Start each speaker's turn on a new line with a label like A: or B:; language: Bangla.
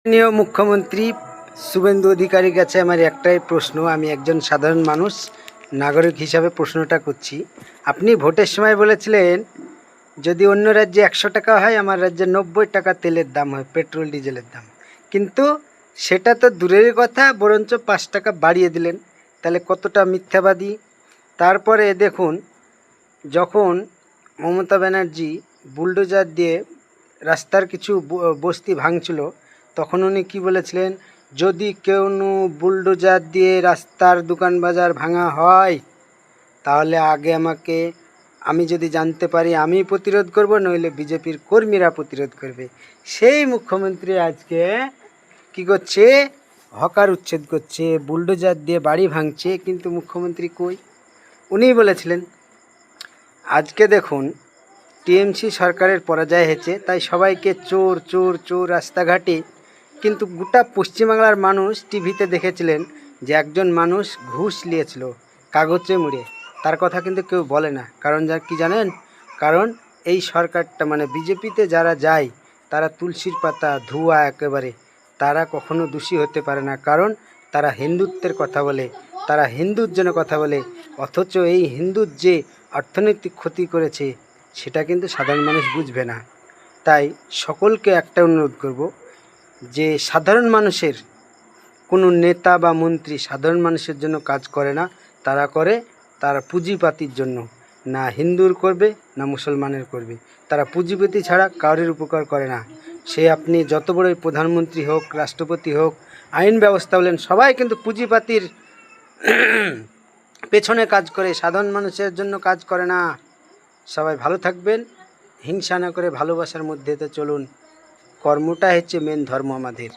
A: মাননীয় মুখ্যমন্ত্রী শুভেন্দু অধিকারীর কাছে আমার একটাই প্রশ্ন, আমি একজন সাধারণ মানুষ নাগরিক হিসাবে প্রশ্নটা করছি। আপনি ভোটের সময় বলেছিলেন যদি অন্য রাজ্যে 100 টাকা হয়, আমার রাজ্যে 90 টাকা তেলের দাম হয়, পেট্রোল ডিজেলের দাম। কিন্তু সেটা তো দূরের কথা, বরঞ্চ 5 টাকা বাড়িয়ে দিলেন। তাহলে কতটা মিথ্যাবাদী। তারপরে দেখুন, যখন মমতা ব্যানার্জি বুলডোজার দিয়ে রাস্তার কিছু বস্তি ভাঙছিল, তখন উনি কী বলেছিলেন, যদি কেউ বুলডোজার দিয়ে রাস্তার দোকান বাজার ভাঙা হয় তাহলে আগে আমি যদি জানতে পারি আমি প্রতিরোধ করব, নইলে বিজেপির কর্মীরা প্রতিরোধ করবে। সেই মুখ্যমন্ত্রী আজকে কি করছে, হকার উচ্ছেদ করছে, বুলডোজার দিয়ে বাড়ি ভাঙছে, কিন্তু মুখ্যমন্ত্রী কই? উনিই বলেছিলেন। আজকে দেখুন, টিএমসি সরকারের পরাজয় হয়েছে, তাই সবাইকে চোর চোর চোর রাস্তাঘাটে। কিন্তু গোটা পশ্চিমবাংলার মানুষ টিভিতে দেখেছিলেন যে একজন মানুষ ঘুষ নিয়েছিল কাগজে মুড়ে, তার কথা কিন্তু কেউ বলে না। কারণ কি জানেন? কারণ এই সরকারটা মানে বিজেপিতে যারা যায় তারা তুলসীর পাতা ধোয়া একেবারে, তারা কখনো দোষী হতে পারে না। কারণ তারা হিন্দুত্বের কথা বলে, তারা হিন্দুর জন্য কথা বলে, অথচ এই হিন্দুর যে অর্থনৈতিক ক্ষতি করেছে সেটা কিন্তু সাধারণ মানুষ বুঝবে না। তাই সকলকে একটা অনুরোধ করব যে সাধারণ মানুষের কোনো নেতা বা মন্ত্রী সাধারণ মানুষের জন্য কাজ করে না, তারা পুঁজিপাতির জন্য। না হিন্দুর করবে না মুসলমানের করবে, তারা পুঁজিপতি ছাড়া কারোর উপকার করে না। সে আপনি যত বড়ই প্রধানমন্ত্রী হোক, রাষ্ট্রপতি হোক, আইন ব্যবস্থা বলেন, সবাই কিন্তু পুঁজিপাতির পেছনে কাজ করে, সাধারণ মানুষের জন্য কাজ করে না। সবাই ভালো থাকবেন, হিংসা না করে ভালোবাসার মধ্যে তো চলুন। কর্মটা হচ্ছে মেন ধর্ম আমাদের।